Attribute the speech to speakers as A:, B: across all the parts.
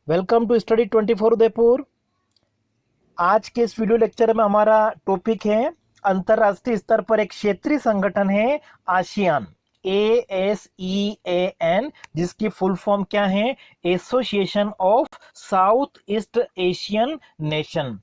A: Welcome to study 24 Udaipur. आज के इस वीडियो लेक्चर में हमारा टॉपिक है अंतरराष्ट्रीय स्तर पर एक क्षेत्रीय संगठन है आसियान, ASEAN, जिसकी फुल फॉर्म क्या है? Association of south east Asian nation.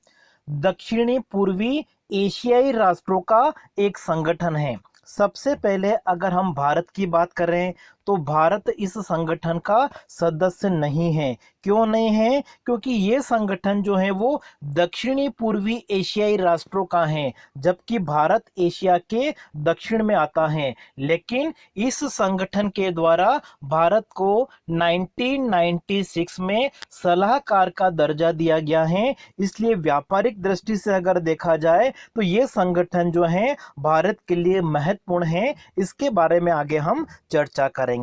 A: दक्षिणी पूर्वी एशियाई राष्ट्रों का एक संगठन है। सबसे पहले अगर हम भारत की बात करें तो भारत इस संगठन का सदस्य नहीं है। क्यों नहीं है? क्योंकि ये संगठन जो है वो दक्षिणी पूर्वी एशियाई राष्ट्रों का है, जबकि भारत एशिया के दक्षिण में आता है। लेकिन इस संगठन के द्वारा भारत को 1996 में सलाहकार का दर्जा दिया गया है। इसलिए व्यापारिक दृष्टि से अगर देखा जाए तो ये संगठन जो है भारत के लिए महत्वपूर्ण है। इसके बारे में आगे हम चर्चा करेंगे।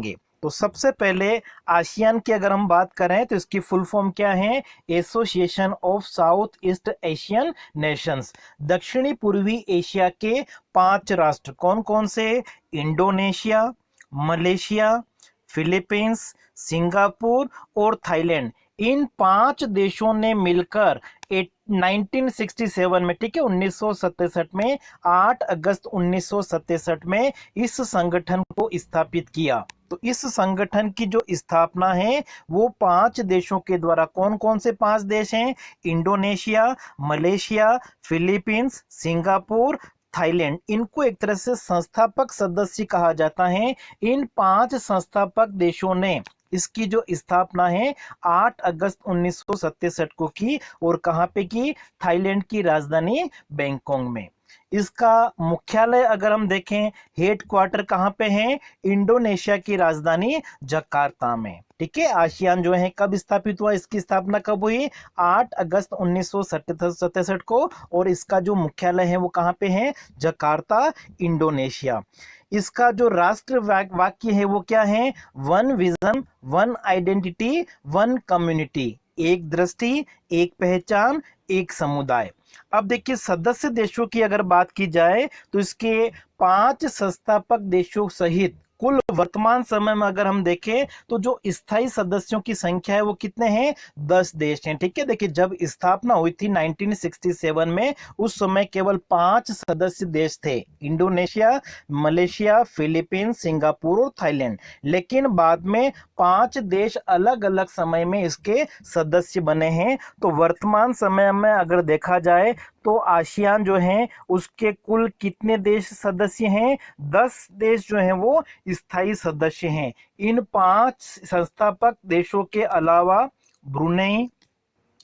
A: तो सबसे पहले आसियान की अगर हम बात करें तो इसकी फुल फॉर्म क्या है? Association of south east Asian Nations. दक्षिणी पूर्वी एशिया के 5 राष्ट्र कौन कौन से? इंडोनेशिया, मलेशिया, फिलीपींस, सिंगापुर और थाईलैंड। इन 5 देशों ने मिलकर 1967 में, ठीक है, 1967 में, 8 अगस्त 1967 में इस संगठन को स्थापित किया। तो इस संगठन की जो स्थापना है वो 5 देशों के द्वारा, कौन कौन से 5 देश हैं? Indonesia, Malaysia, Philippines, Singapore, Thailand. इनको एक तरह से संस्थापक सदस्य कहा जाता है। इन 5 संस्थापक देशों ने इसकी जो स्थापना है 8 अगस्त 1967 को की। और कहां पे की? थाईलैंड की राजधानी बैंकॉक में। इसका मुख्यालय अगर हम देखें, हेड क्वार्टर कहां पे है? इंडोनेशिया की राजधानी जकार्ता में। ठीक है, आसियान जो है कब स्थापित हुआ? इसकी स्थापना कब हुई? 8 अगस्त 1967 को। और इसका जो मुख्यालय है वो कहां पे है? Jakarta, Indonesia. इसका जो राष्ट्र वाक्य है वो क्या है? One vision, one identity, one community. एक दृष्टि, एक पहचान, एक समुदाय। अब देखिए, सदस्य देशों की अगर बात की जाए तो इसके 5 संस्थापक देशों सहित कुल वर्तमान समय में अगर हम देखें तो जो स्थायी सदस्यों की संख्या है वो कितने हैं? 10 देश हैं। ठीक है, देखिए जब स्थापना हुई थी 1967 में, उस समय केवल 5 सदस्य देश थे, इंडोनेशिया, मलेशिया, फिलीपींस, सिंगापुर और थाईलैंड। लेकिन बाद में 5 देश अलग अलग समय में इसके सदस्य बने हैं। तो वर्तमान समय में अगर देखा जाए तो आसियान जो है उसके कुल कितने देश सदस्य हैं? 10 देश जो हैं वो स्थायी सदस्य हैं। इन 5 संस्थापक देशों के अलावा ब्रुनेई,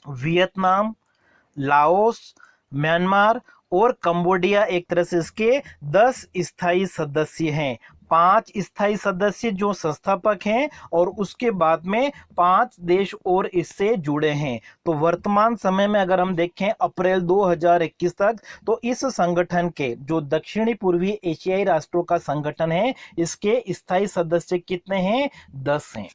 A: वियतनाम, लाओस, म्यांमार और कंबोडिया एक तरह से इसके 10 स्थायी सदस्य हैं। 5 स्थायी सदस्य जो संस्थापक हैं और उसके बाद में 5 देश और इससे जुड़े हैं। तो वर्तमान समय में अगर हम देखें अप्रैल 2021 तक, तो इस संगठन के जो दक्षिणी पूर्वी एशियाई राष्ट्रों का संगठन है, इसके स्थायी सदस्य कितने हैं? 10 हैं।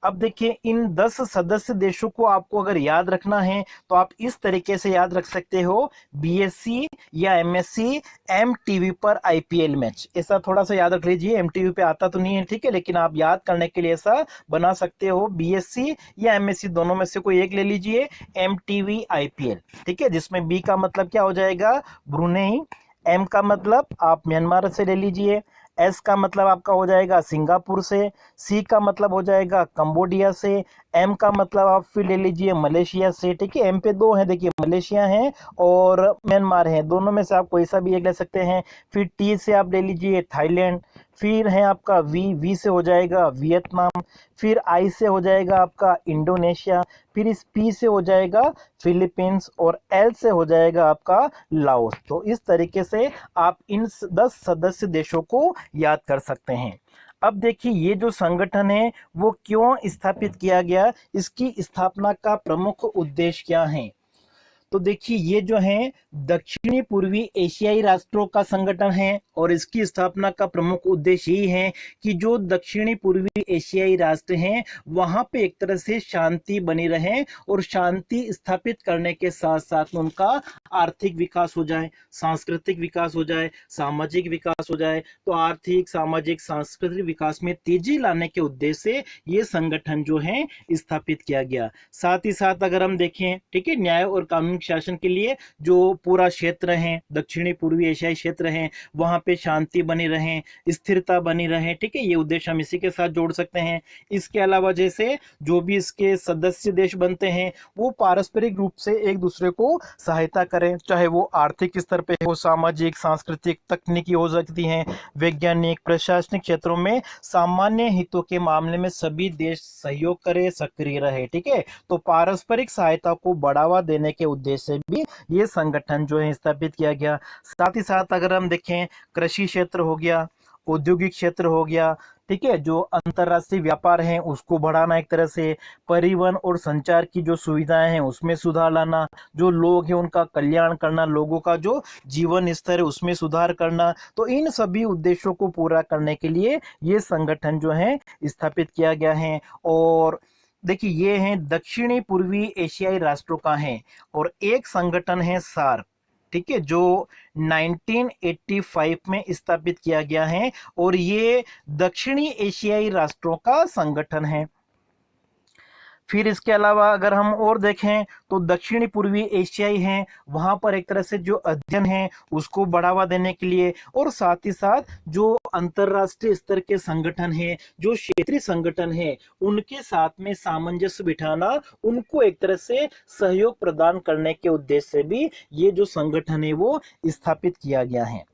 A: अब देखिए, इन 10 सदस्य देशों को आपको अगर याद रखना है तो आप इस तरीके से याद रख सकते हो, बीएससी या एमएससी एमटीवी पर आईपीएल मैच। ऐसा थोड़ा सा याद रख लीजिए, एमटीवी पे आता तो नहीं है, ठीक है, लेकिन आप याद करने के लिए ऐसा बना सकते हो, बीएससी या एमएससी दोनों में से कोई एक ले लीजिए, एमटीवी आईपीएल। ठीक है, जिसमें बी का मतलब क्या हो जाएगा? ब्रुनेई, एम का मतलब आप म्यांमार से ले लीजिए, एस का मतलब आपका हो जाएगा सिंगापुर से, सी का मतलब हो जाएगा कंबोडिया से, एम का मतलब आप फिर ले लीजिए मलेशिया से। ठीक है, एम पे 2 है, देखिए मलेशिया है और म्यांमार है, दोनों में से आप कोई सा भी एक ले सकते हैं। फिर टी से आप ले लीजिए थाईलैंड, फिर है आपका वी से हो जाएगा वियतनाम, फिर आई से हो जाएगा आपका इंडोनेशिया, फिर इस पी से हो जाएगा फिलीपींस और एल से हो जाएगा आपका लाओस। तो इस तरीके से आप इन 10 सदस्य देशों को याद कर सकते हैं। अब देखिए, ये जो संगठन है वो क्यों स्थापित किया गया, इसकी स्थापना का प्रमुख उद्देश्य क्या है? तो देखिए, ये जो है दक्षिणी पूर्वी एशियाई राष्ट्रों का संगठन है और इसकी स्थापना का प्रमुख उद्देश्य यही है कि जो दक्षिणी पूर्वी एशियाई राष्ट्र हैं वहां पे एक तरह से शांति बनी रहे और शांति स्थापित करने के साथ साथ उनका आर्थिक विकास हो जाए, सांस्कृतिक विकास हो जाए, सामाजिक विकास हो जाए। तो आर्थिक, सामाजिक, सांस्कृतिक विकास में तेजी लाने के उद्देश्य से ये संगठन जो है स्थापित किया गया। साथ ही साथ अगर हम देखें, ठीक है, न्याय और कानून शासन के लिए जो पूरा क्षेत्र है, दक्षिणी पूर्वी एशियाई क्षेत्र है, वहां पे शांति बनी रहे, स्थिरता बनी रहे, ठीक है, ये उद्देश्य हम इसी के साथ जोड़ सकते हैं। इसके अलावा जैसे जो भी इसके सदस्य देश बनते हैं वो पारस्परिक रूप से एक दूसरे को सहायता करें, चाहे वो आर्थिक स्तर पे हो, सामाजिक, सांस्कृतिक, तकनीकी हो सकती हैं, वैज्ञानिक, प्रशासनिक क्षेत्रों में सामान्य हितों के मामले में सभी देश सहयोग करे, सक्रिय रहे, ठीक है। तो पारस्परिक सहायता को बढ़ावा देने के उद्देश्य से भी ये संगठन जो है स्थापित किया गया। साथ ही साथ अगर हम देखें, कृषि क्षेत्र हो गया, औद्योगिक क्षेत्र हो गया, ठीक है, जो अंतर्राष्ट्रीय व्यापार है उसको बढ़ाना, एक तरह से परिवहन और संचार की जो सुविधाएं हैं उसमें सुधार लाना, जो लोग हैं उनका कल्याण करना, लोगों का जो जीवन स्तर है उसमें सुधार करना। तो इन सभी उद्देश्यों को पूरा करने के लिए ये संगठन जो है स्थापित किया गया है। और देखिए, ये है दक्षिणी पूर्वी एशियाई राष्ट्रों का है। और एक संगठन है सार्क, ठीक है, जो 1985 में स्थापित किया गया है और ये दक्षिणी एशियाई राष्ट्रों का संगठन है। फिर इसके अलावा अगर हम और देखें तो दक्षिणी पूर्वी एशियाई हैं, वहां पर एक तरह से जो अध्ययन है उसको बढ़ावा देने के लिए, और साथ ही साथ जो अंतरराष्ट्रीय स्तर के संगठन हैं, जो क्षेत्रीय संगठन है, उनके साथ में सामंजस्य बिठाना, उनको एक तरह से सहयोग प्रदान करने के उद्देश्य से भी ये जो संगठन है वो स्थापित किया गया है।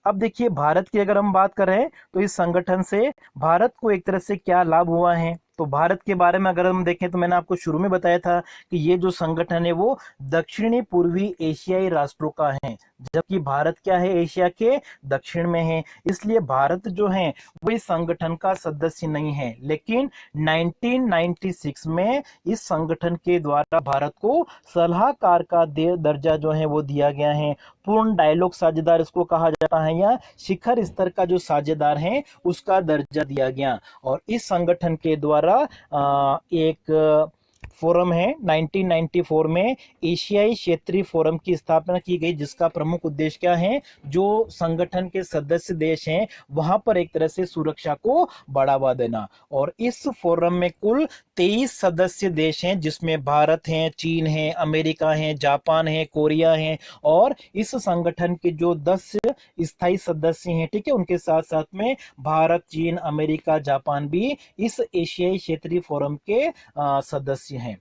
A: अब देखिए, भारत की अगर हम बात करें तो इस संगठन से भारत को एक तरह से क्या लाभ हुआ है। तो भारत के बारे में अगर हम देखें तो मैंने आपको शुरू में बताया था कि ये जो संगठन है वो दक्षिणी पूर्वी एशियाई राष्ट्रों का है, जबकि भारत क्या है, एशिया के दक्षिण में है। इसलिए भारत जो है वो इस संगठन का सदस्य नहीं है, लेकिन 1996 में इस संगठन के द्वारा भारत को सलाहकार का दर्जा जो है वो दिया गया है। पूर्ण डायलॉग साझेदार इसको कहा जाता है, या शिखर स्तर का जो साझेदार है उसका दर्जा दिया गया। और इस संगठन के द्वारा एक फोरम है, 1994 में एशियाई क्षेत्रीय फोरम की स्थापना की गई, जिसका प्रमुख उद्देश्य क्या है, जो संगठन के सदस्य देश हैं वहां पर एक तरह से सुरक्षा को बढ़ावा देना। और इस फोरम में कुल 23 सदस्य देश हैं, जिसमें भारत है, चीन है, अमेरिका है, जापान है, कोरिया है। और इस संगठन के जो 10 स्थायी सदस्य हैं, ठीक है, उनके साथ साथ में भारत, चीन, अमेरिका, जापान भी इस एशियाई क्षेत्रीय फोरम के सदस्य हैं।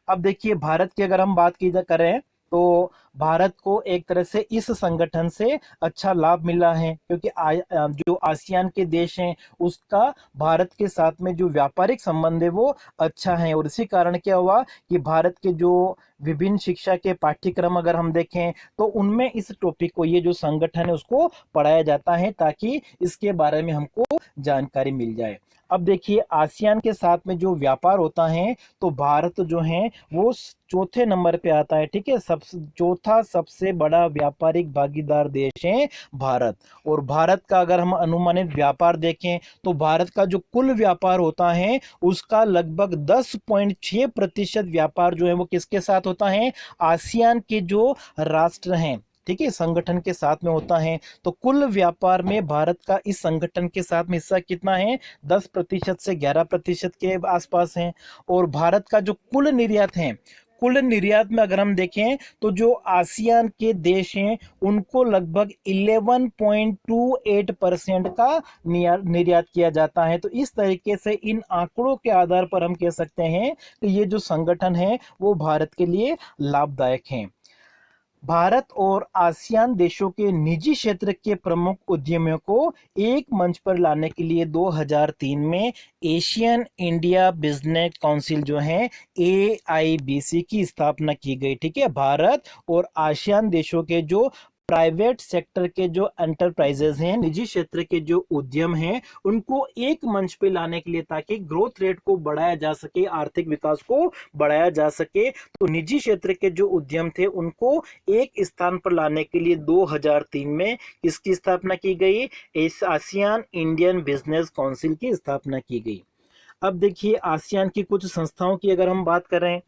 A: अब देखिए, भारत की अगर हम बात की करें तो भारत को एक तरह से इस संगठन से अच्छा लाभ मिला है, क्योंकि जो आसियान के देश हैं उसका भारत के साथ में जो व्यापारिक संबंध है वो अच्छा है। और इसी कारण क्या हुआ कि भारत के जो विभिन्न शिक्षा के पाठ्यक्रम अगर हम देखें तो उनमें इस टॉपिक को, ये जो संगठन है उसको पढ़ाया जाता है, ताकि इसके बारे में हमको जानकारी मिल जाए। अब देखिए, आसियान के साथ में जो व्यापार होता है तो भारत जो है वो चौथे नंबर पे आता है, ठीक है, चौथा सबसे बड़ा व्यापारिक भागीदार देश है भारत। और भारत का अगर हम अनुमानित व्यापार देखें तो भारत का जो कुल व्यापार होता है उसका लगभग 10.6% व्यापार जो है वो किसके साथ होता है, आसियान के जो राष्ट्र हैं, ठीक है, संगठन के साथ में होता है। तो कुल व्यापार में भारत का इस संगठन के साथ में हिस्सा कितना है, 10% से 11% के आसपास है। और भारत का जो कुल निर्यात है, कुल निर्यात में अगर हम देखें तो जो आसियान के देश हैं उनको लगभग 11.28% का निर्यात किया जाता है। तो इस तरीके से इन आंकड़ों के आधार पर हम कह सकते हैं कि ये जो संगठन है वो भारत के लिए लाभदायक है। भारत और आसियान देशों के निजी क्षेत्र के प्रमुख उद्यमियों को एक मंच पर लाने के लिए 2003 में एशियन इंडिया बिजनेस काउंसिल जो है AIBC की स्थापना की गई, ठीक है। भारत और आसियान देशों के जो प्राइवेट सेक्टर के जो एंटरप्राइजेज हैं, निजी क्षेत्र के जो उद्यम हैं, उनको एक मंच पे लाने के लिए, ताकि ग्रोथ रेट को बढ़ाया जा सके, आर्थिक विकास को बढ़ाया जा सके, तो निजी क्षेत्र के जो उद्यम थे उनको एक स्थान पर लाने के लिए 2003 में इसकी स्थापना की गई, इस आसियान इंडियन बिजनेस काउंसिल की स्थापना की गई। अब देखिए, आसियान की कुछ संस्थाओं की अगर हम बात करें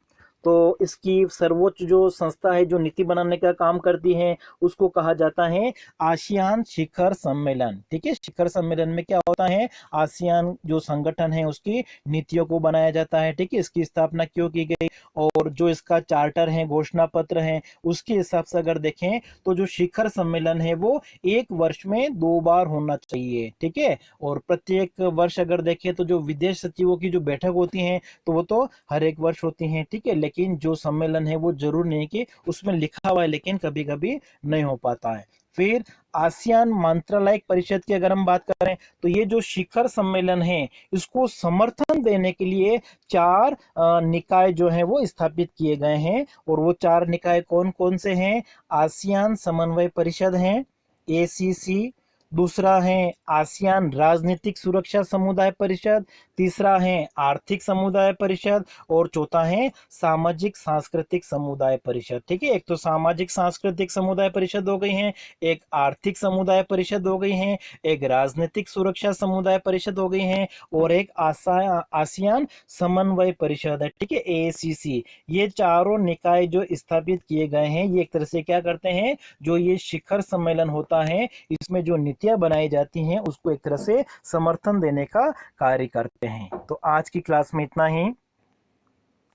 A: तो इसकी सर्वोच्च जो संस्था है जो नीति बनाने का काम करती है उसको कहा जाता है आसियान शिखर सम्मेलन। ठीक है, शिखर सम्मेलन में क्या होता है, आसियान जो संगठन है उसकी नीतियों को बनाया जाता है। ठीक है, इसकी स्थापना क्यों की गई और जो इसका चार्टर है, घोषणा पत्र है, उसके हिसाब से अगर देखें तो जो शिखर सम्मेलन है वो एक वर्ष में 2 बार होना चाहिए। ठीक है, और प्रत्येक वर्ष अगर देखें तो जो विदेश सचिवों की जो बैठक होती है तो वो तो हर एक वर्ष होती है। ठीक है, लेकिन जो सम्मेलन है वो जरूर नहीं कि उसमें लिखा हुआ है लेकिन कभी कभी नहीं हो पाता है। फिर आसियान मंत्रालय परिषद की अगर हम बात करें तो ये जो शिखर सम्मेलन है इसको समर्थन देने के लिए 4 निकाय जो है वो स्थापित किए गए हैं। और वो 4 निकाय कौन कौन से हैं, आसियान समन्वय परिषद है, एसीसी, दूसरा है आसियान राजनीतिक सुरक्षा समुदाय परिषद, तीसरा है आर्थिक समुदाय परिषद और चौथा है सामाजिक सांस्कृतिक समुदाय परिषद। ठीक है, एक तो सामाजिक सांस्कृतिक समुदाय परिषद हो गई है, एक आर्थिक समुदाय परिषद हो गई है, एक राजनीतिक सुरक्षा समुदाय परिषद हो गई है और एक आसियान समन्वय परिषद है। ठीक है, एसीसी। ये चारों निकाय जो स्थापित किए गए हैं ये एक तरह से क्या करते हैं, जो ये शिखर सम्मेलन होता है इसमें जो नीतियां बनाई जाती हैं उसको एक तरह से समर्थन देने का कार्य करते हैं। तो आज की क्लास में इतना ही।